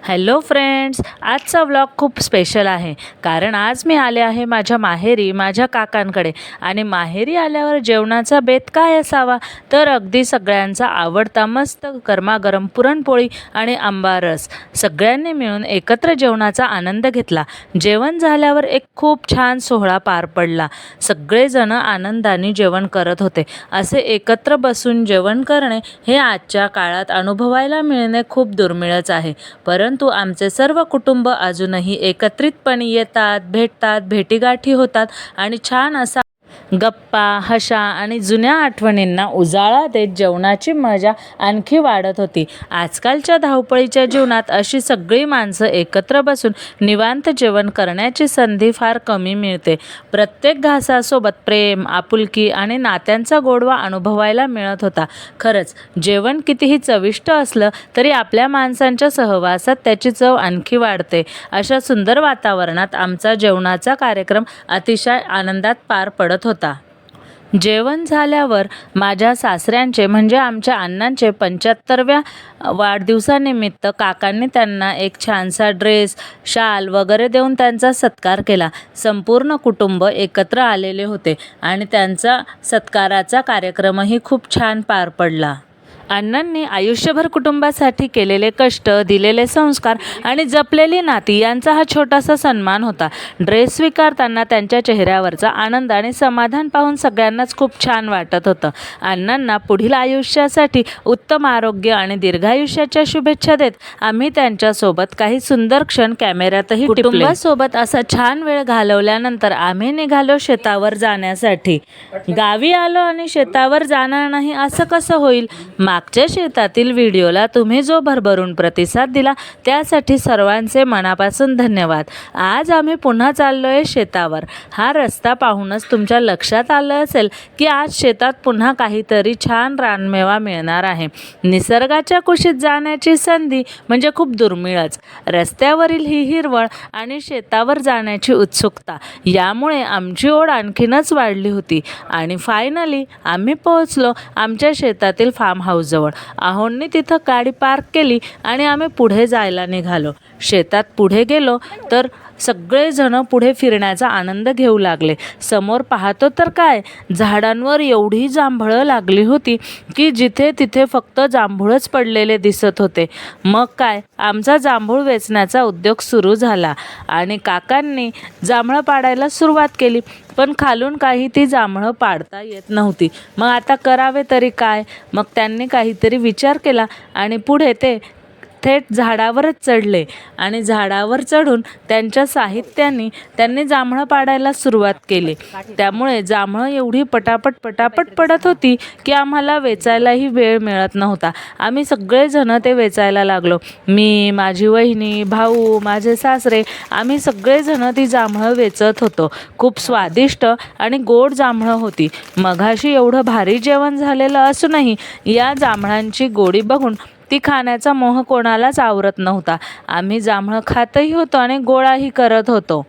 Hello friends, आजचा vlog खूप special आहे. कारण आज मी आले आहे माझ्या माहेरी, माझ्या काकांकडे. आणि माहेरी आल्यावर जेवणाचा बेत काय असावा, तर अगदी सगळ्यांचा आवडता मस्त गरमागरम पुरणपोळी आणि आंबा रस. सगळ्यांनी मिळून एकत्र जेवणाचा आनंद घेतला. जेवण झाल्यावर एक खूप छान सोहळा पार पडला. सगळेजण आनंदाने जेवण करत होते. असे एकत्र बसून जेवण करणे हे आजच्या काळात अनुभवायला मिळणे खूप दुर्मिळच आहे. परंतु आमचे सर्व कुटुंब अजूनही एकत्रितपणे येतात, भेटतात, भेटीगाठी होतात आणि छान असा गप्पा, हशा आणि जुन्या आठवणींना उजाळा देत जेवणाची मजा आणखी वाढत होती. आजकालच्या धावपळीच्या जीवनात अशी सगळी माणसं एकत्र बसून निवांत जेवण करण्याची संधी फार कमी मिळते. प्रत्येक घासासोबत प्रेम, आपुलकी आणि नात्यांचा गोडवा अनुभवायला मिळत होता. खरंच जेवण कितीही चविष्ट असलं तरी आपल्या माणसांच्या सहवासात त्याची चव आणखी वाढते. अशा सुंदर वातावरणात आमचा जेवणाचा कार्यक्रम अतिशय आनंदात पार पडत होता. जेवण झाल्यावर माझ्या सासऱ्यांचे म्हणजे आमच्या अण्णांचे 75व्या वाढदिवसानिमित्त काकांनी त्यांना एक छानसा ड्रेस, शाल वगैरे देऊन त्यांचा सत्कार केला. संपूर्ण कुटुंब एकत्र आलेले होते आणि त्यांचा सत्काराचा कार्यक्रमही खूप छान पार पडला. अण्णांनी आयुष्यभर कुटुंबासाठी केलेले कष्ट, दिलेले संस्कार आणि जपलेली नाती यांचा हा छोटासा सन्मान होता. ड्रेस स्वीकारताना त्यांच्या चेहऱ्यावरचा आनंद आणि समाधान पाहून सगळ्यांनाच खूप छान वाटत होतं. अण्णांना पुढील आयुष्यासाठी उत्तम आरोग्य आणि दीर्घायुष्याच्या शुभेच्छा देत आम्ही त्यांच्यासोबत काही सुंदर क्षण कॅमेऱ्यातही टिपले. कुटुंबासोबत असा छान वेळ घालवल्यानंतर आम्ही निघालो शेतावर जाण्यासाठी. गावी आलो आणि शेतावर जाणार नाही असं कसं होईल? मागच्या शेतातील व्हिडिओला तुम्ही जो भरभरून प्रतिसाद दिला त्यासाठी सर्वांचे मनापासून धन्यवाद. आज आम्ही पुन्हा चाललोय शेतावर. हा रस्ता पाहूनच तुमच्या लक्षात आलं असेल की आज शेतात पुन्हा काहीतरी छान रानमेवा मिळणार आहे. निसर्गाच्या कुशीत जाण्याची संधी म्हणजे खूप दुर्मिळच. रस्त्यावरील ही हिरवळ आणि शेतावर जाण्याची उत्सुकता यामुळे आमची ओढ आणखीनच वाढली होती. आणि फायनली आम्ही पोहोचलो आमच्या शेतातील फार्म हाऊस जवळ. आहोंनी तिथं गाडी पार्क केली आणि आम्ही पुढे जायला निघालो. शेतात पुढे गेलो तर सगळेजण पुढे फिरण्याचा आनंद घेऊ लागले. समोर पाहतो तर काय, झाडांवर एवढी जांभळं लागली होती की जिथे तिथे फक्त जांभूळच पडलेले दिसत होते. मग काय, आमचा जांभूळ वेचण्याचा उद्योग सुरू झाला आणि काकांनी जांभळं पाडायला सुरुवात केली. पण खालून काही ती जांभळं पाडता येत नव्हती. मग आता करावे तरी काय? मग त्यांनी काहीतरी विचार केला आणि पुढे ते थेट झाडावरच चढले आणि झाडावर चढून त्यांच्या साहित्याने त्यांनी जांभळं पाडायला सुरुवात केली. त्यामुळे जांभळं एवढी पटापट पडत होती की आम्हाला वेचायलाही वेळ मिळत नव्हता. आम्ही सगळेजण ते वेचायला लागलो. मी, माझी वहिनी, भाऊ, माझे सासरे, आम्ही सगळेजण ती जांभळं वेचत होतो. खूप स्वादिष्ट आणि गोड जांभळं होती. मघाशी एवढं भारी जेवण झालेलं असूनही या जांभळांची गोडी बघून ती खाण्याचा मोह कोणालाच आवरत नव्हता. आम्ही जांभळं खातही होतो आणि गोळाही करत होतो.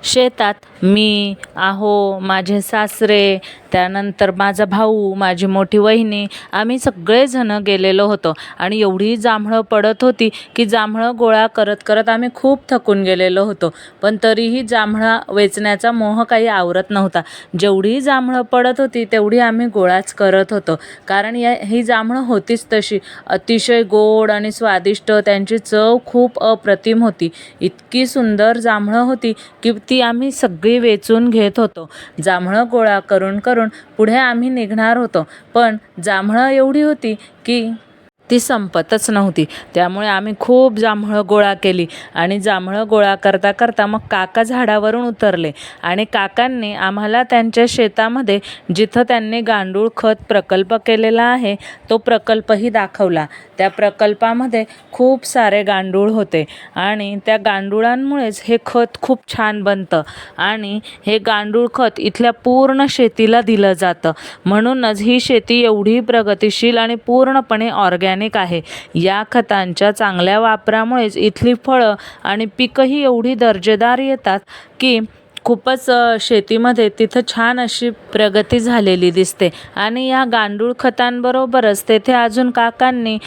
शेतात मी, आहो, माझे सासरे, त्यानंतर माझा भाऊ, माझी मोठी वहिनी, आम्ही सगळेजण गेलेलो होतो. आणि एवढी जांभळं पडत होती की जांभळं गोळा करत करत आम्ही खूप थकून गेलेलो होतो. पण तरीही जांभळं वेचण्याचा मोह काही आवरत नव्हता. जेवढी जांभळं पडत होती तेवढी आम्ही गोळाच करत होतो. कारण ही जांभळं होतीच तशी अतिशय गोड आणि स्वादिष्ट. त्यांची चव खूप अप्रतिम होती. इतकी सुंदर जांभळं होती की ती आम्ही सगळी वेचून घेत होतो. जांभळं गोळा करून करून पुढे आम्ही निघणार होतो. पण जांभळं एवढी होती की ती संपतच नव्हती. त्यामुळे आम्ही खूप जांभळं गोळा केली आणि जांभळं गोळा करता करता मग काका झाडावरून उतरले आणि काकांनी आम्हाला त्यांच्या शेतामध्ये जिथं त्यांनी गांडूळ खत प्रकल्प केलेला आहे तो प्रकल्पही दाखवला. त्या प्रकल्पामध्ये खूप सारे गांडूळ होते आणि त्या गांडुळांमुळेच हे खत खूप छान बनतं आणि हे गांडूळ खत इथल्या पूर्ण शेतीला दिलं जातं. म्हणूनच ही शेती एवढी प्रगतिशील आणि पूर्णपणे ऑर्गॅनिक आहे. या खतांच्या चांगल्या वापरामुळेच इथली फळं आणि पिकंही एवढी दर्जेदार येतात की खूपच शेतीमध्ये तिथं छान अशी प्रगती झालेली दिसते. आणि या गांडूळ खतांबरोबरच तेथे अजून काकांनी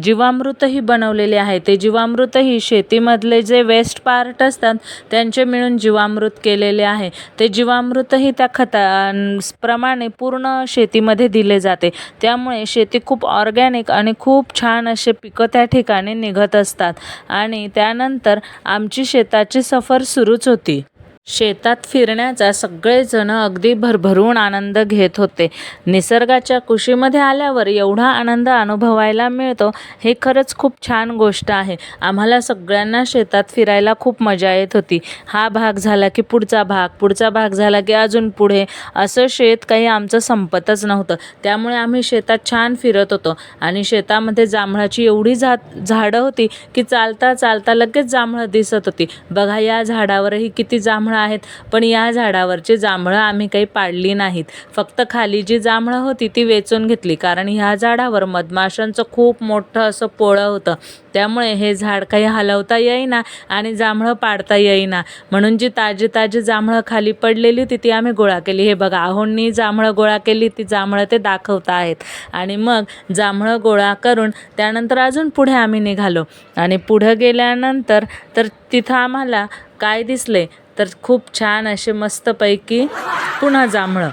जीवामृतही बनवलेले आहे. ते जीवामृतही शेतीमधले जे वेस्ट पार्ट असतात त्यांचे मिळून जीवामृत केलेले आहे. ते जीवामृतही त्या खतांप्रमाणे पूर्ण शेतीमध्ये दिले जाते. त्यामुळे शेती खूप ऑर्गॅनिक आणि खूप छान असे पिकं त्या ठिकाणी निघत असतात. आणि त्यानंतर आमची शेताची सफर सुरूच होती. शेतात फिरण्याचा सगळेजण अगदी भरभरून आनंद घेत होते. निसर्गाच्या कुशीमध्ये आल्यावर एवढा आनंद अनुभवायला मिळतो हे खरंच खूप छान गोष्ट आहे. आम्हाला सगळ्यांना शेतात फिरायला खूप मजा येत होती. हा भाग झाला की पुढचा भाग झाला की अजून पुढे, असं शेत काही आमचं संपतच नव्हतं. त्यामुळे आम्ही शेतात छान फिरत होतो. आणि शेतामध्ये जांभळाची एवढी झाडं होती की चालता चालता लगेच जांभळं दिसत होती. बघा, या झाडावरही किती जांभळं आहेत. पण या झाडावरची जांभळं आम्ही काही पाडली नाहीत. फक्त खाली जी जांभळं होती ती वेचून घेतली, कारण ह्या झाडावर मधमाशांचं खूप मोठं असं पोळं होतं. त्यामुळे हे झाड काही हलवता येईना आणि जांभळं पाडता येईना. म्हणून जी ताजी ताजी जांभळं खाली पडलेली होती ती आम्ही गोळा केली. हे बघा, आहोंनी जांभळं गोळा केली, ती जांभळं ते दाखवत आहेत. आणि मग जांभळं गोळा करून त्यानंतर अजून पुढे आम्ही निघालो. आणि पुढं गेल्यानंतर तर तिथं आम्हाला काय दिसले तर खूप छान असे मस्तपैकी पुन्हा जांभळं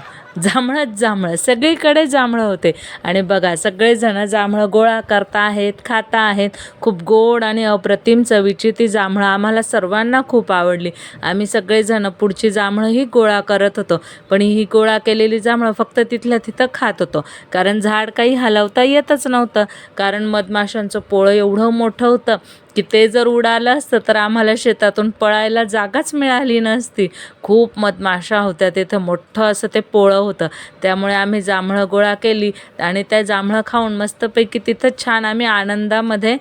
सगळीकडे जांभळं होते. आणि बघा, सगळेजण जांभळं गोळा करता आहेत, खाता आहेत. खूप गोड आणि अप्रतिम चवीची ती जांभळं आम्हाला सर्वांना खूप आवडली. आम्ही सगळेजण पुढची जांभळंही गोळा करत होतो. पण ही गोळा केलेली जांभळं फक्त तिथल्या तिथं खात होतो, कारण झाड काही हलवता येतच नव्हतं. कारण मधमाशांचं पोळं एवढं मोठं होतं की ते जर उडालं असतं तर आम्हाला शेतातून पळायला जागाच मिळाली नसती. खूप मधमाशा होत्या तिथं, मोठं असं ते पोळं होतं. त्यामुळे आम्ही जांभळं गोळा केली आणि त्या जांभळं खाऊन मस्तपैकी तिथं छान आम्ही आनंदामध्ये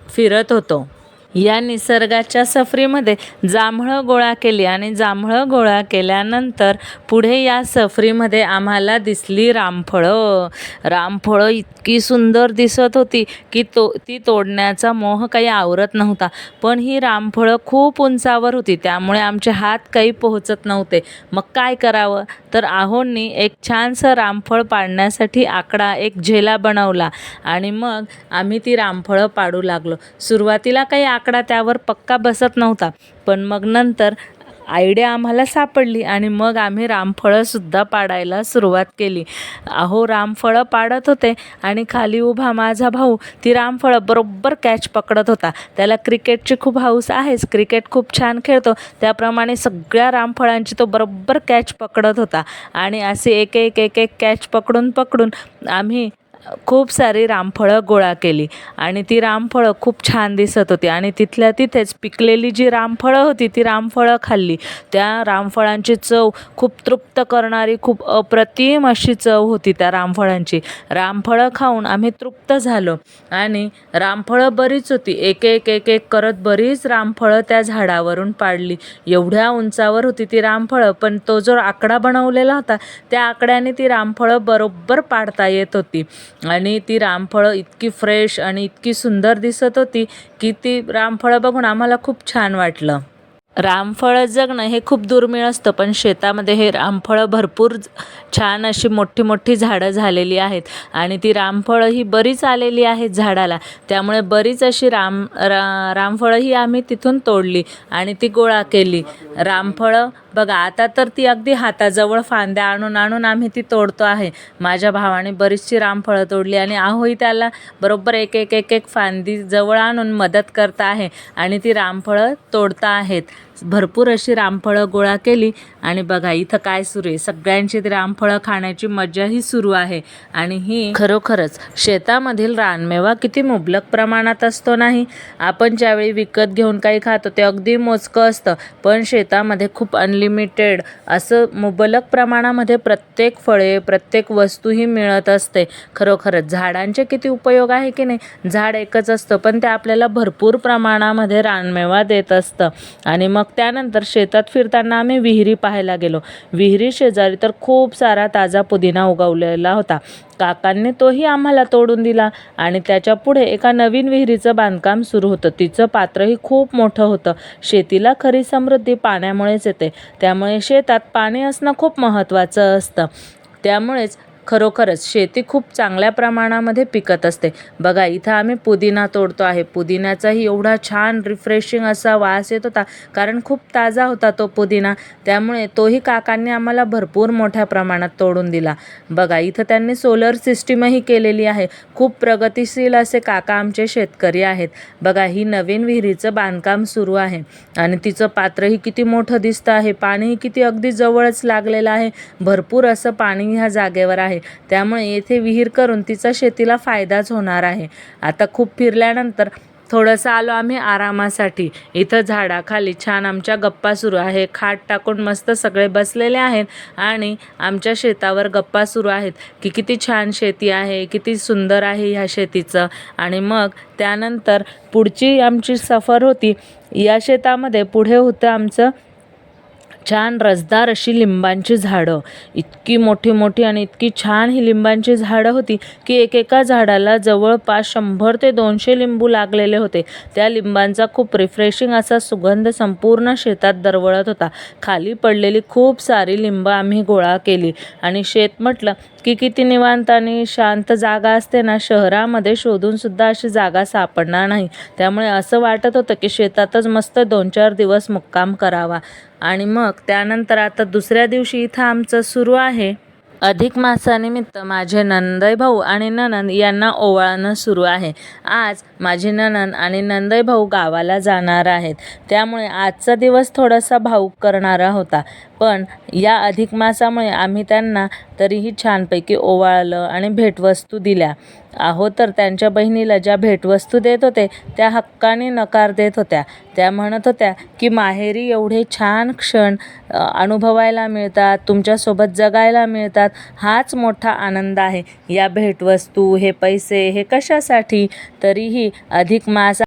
फिरत होतो. या निसर्गाच्या सफरीमध्ये जांभळं गोळा केली. आणि जांभळं गोळा केल्यानंतर पुढे या सफरीमध्ये आम्हाला दिसली रामफळं इतकी सुंदर दिसत होती की ती तोडण्याचा मोह काही आवरत नव्हता. पण ही रामफळं खूप उंचावर होती, त्यामुळे आमचे हात काही पोहोचत नव्हते. मग काय करावं, तर आहोंनी एक छानसं रामफळ पाडण्यासाठी आकडा, एक झेला बनवला. आणि मग आम्ही ती रामफळं पाडू लागलो. सुरुवातीला काही आकडा त्यावर पक्का बसत नव्हता, पण मग नंतर आयडिया आम्हाला सापडली आणि मग आम्ही रामफळंसुद्धा पाडायला सुरुवात केली. अहो, रामफळं पाडत होते आणि खाली उभा माझा भाऊ ती रामफळं बरोबर कॅच पकडत होता. त्याला क्रिकेटची खूप हौस आहेच, क्रिकेट खूप छान खेळतो. त्याप्रमाणे सगळ्या रामफळांची तो बरोबर कॅच पकडत होता. आणि असे एक एक कॅच पकडून आम्ही खूप सारी रामफळं गोळा केली. आणि ती रामफळं खूप छान दिसत होती. आणि तिथल्या तिथेच पिकलेली जी रामफळं होती ती रामफळं खाल्ली. त्या रामफळांची चव खूप तृप्त करणारी, खूप अप्रतिम अशी चव होती त्या रामफळांची. रामफळं खाऊन आम्ही तृप्त झालो. आणि रामफळं बरीच होती, एक करत बरीच रामफळं त्या झाडावरून पाडली. एवढ्या उंचावर होती ती रामफळं, पण तो जो आकडा बनवलेला होता त्या आकड्याने ती रामफळं बरोबर पाडता येत होती. आणि ती रामफळं इतकी फ्रेश आणि इतकी सुंदर दिसत होती की ती रामफळं बघून आम्हाला खूप छान वाटलं. रामफळं जगणं हे खूप दुर्मिळ असतं, पण शेतामध्ये हे रामफळं भरपूर छान अशी मोठी झाडं झालेली आहेत. आणि ती रामफळं ही बरीच आलेली आहेत झाडाला. त्यामुळे बरीच अशी रामफळं ही आम्ही तिथून तोडली आणि ती गोळा केली. रामफळं बघा, आता तर ती अगदी हाताजवळ फांद्या आणून आम्ही ती तोडतो आहे. माझ्या भावाने बरीचशी रामफळं तोडली आणि आहोही त्याला बरोबर एक फांदी जवळ आणून मदत करता आहे आणि ती रामफळं तोडता आहेत. भरपूर अशी रामफळं गोळा केली. आणि बघा, इथं काय सुरू आहे, सगळ्यांची ती रामफळं खाण्याची मजाही सुरू आहे. आणि ही खरोखरच शेतामधील रानमेवा किती मुबलक प्रमाणात असतो नाही. आपण ज्यावेळी विकत घेऊन काही खातो ते अगदी मोजकं असतं, पण शेतामध्ये खूप अनलिमिटेड असं मुबलक प्रमाणामध्ये प्रत्येक फळे, प्रत्येक वस्तू ही मिळत असते. खरोखरच झाडांचे किती उपयोग आहे की नाही. झाड एकच असतं, पण ते आपल्याला भरपूर प्रमाणामध्ये रानमेवा देत असतं. आणि मग त्यानंतर शेतात फिरताना आम्ही विहिरी पाहायला गेलो. विहिरी शेजारी तर खूप सारा ताजा पुदिना उगवलेला होता. काकांनी तोही आम्हाला तोडून दिला आणि त्याच्या पुढे एका नवीन विहिरीचं बांधकाम सुरू होतं. तिचं पात्रही खूप मोठं होतं. शेतीला खरी समृद्धी पाण्यामुळेच येते, त्यामुळे शेतात पाणी असणं खूप महत्त्वाचं असतं. त्यामुळेच खरोखरच शेती खूप चांगल्या प्रमाणामध्ये पिकत असते. बघा इथं आम्ही पुदिना तोडतो आहे. पुदिन्याचाही एवढा छान रिफ्रेशिंग असा वास येत होता, कारण खूप ताजा होता तो पुदिना. त्यामुळे तोही काकांनी आम्हाला भरपूर मोठ्या प्रमाणात तोडून दिला. बघा इथं त्यांनी सोलर सिस्टीमही केलेली आहे. खूप प्रगतिशील असे काका आमचे शेतकरी आहेत. बघा ही नवीन विहिरीचं बांधकाम सुरू आहे आणि तिचं पात्रही किती मोठं दिसतं आहे. पाणीही किती अगदी जवळच लागलेलं आहे. भरपूर असं पाणी ह्या जागेवर आहे. त्यामुळे येथे विहीर करून तिचा शेतीला फायदाच होणार आहे. आता खूप फिरल्यानंतर थोडंसं आलो आम्ही आरामासाठी. इथं झाडाखाली छान आमच्या गप्पा सुरू आहे. खाट टाकून मस्त सगळे बसलेले आहेत आणि आमच्या शेतावर गप्पा सुरू आहेत की किती छान शेती आहे, किती सुंदर आहे ह्या शेतीचं. आणि मग त्यानंतर पुढची आमची सफर होती. या शेतामध्ये पुढे होतं आमचं छान रसदार अशी लिंबांची झाडं. इतकी मोठी मोठी आणि इतकी छान ही लिंबांची झाडं होती की एकेका झाडाला जवळपास 100 ते 200 लिंबू लागलेले होते. त्या लिंबांचा खूप रिफ्रेशिंग असा सुगंध संपूर्ण शेतात दरवळत होता. खाली पडलेली खूप सारी लिंबं आम्ही गोळा केली आणि शेत म्हटलं की किती निवांत आणि शांत जागा असते ना. शहरामध्ये शोधूनसुद्धा अशी जागा सापडणार नाही. त्यामुळे असं वाटत होतं की शेतातच मस्त 2-4 दिवस मुक्काम करावा. आणि मग त्यानंतर आता दुसऱ्या दिवशी इथं आमचं सुरू आहे अधिक मासानिमित्त माझे नंदई भाऊ आणि नणंद यांना ओवाळणं सुरू आहे. आज माझी नणंद आणि नंदई भाऊ गावाला जाणार आहेत. त्यामुळे आजचा दिवस थोडासा भावूक करणारा होता. पण या अधिक मासामुळे आम्ही त्यांना तरीही छानपैकी ओवाळलं आणि भेटवस्तू दिल्या. अहो तर त्यांच्या बहिणीला ज्या भेटवस्तू देत होते त्या हक्काने नकार देत होत्या. त्या म्हणत होत्या की माहेरी एवढे छान क्षण अनुभवायला मिळतात, तुमच्यासोबत जगायला मिळतात, हाच मोठा आनंद आहे. या भेटवस्तू, हे पैसे, हे कशासाठी? तरीही अधिक मास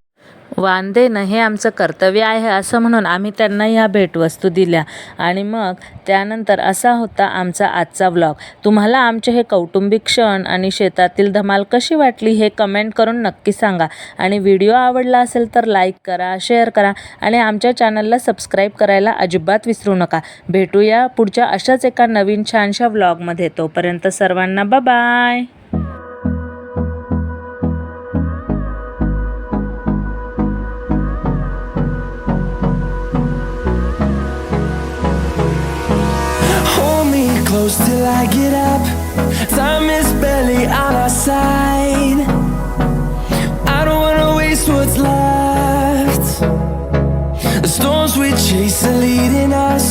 वाण देणं हे आमचं कर्तव्य आहे असं म्हणून आम्ही त्यांना ह्या भेटवस्तू दिल्या. आणि मग त्यानंतर असा होता आमचा आजचा व्लॉग. तुम्हाला आमचे हे कौटुंबिक क्षण आणि शेतातील धमाल कशी वाटली हे कमेंट करून नक्की सांगा. आणि व्हिडिओ आवडला असेल तर लाईक करा, शेअर करा आणि आमच्या चॅनलला सबस्क्राईब करायला अजिबात विसरू नका. भेटूया पुढच्या अशाच एका नवीन छानशा व्लॉगमध्ये. तोपर्यंत सर्वांना bye. Close till I get up. Time is barely on our side. I don't wanna waste what's left. The storms we chase are leading us.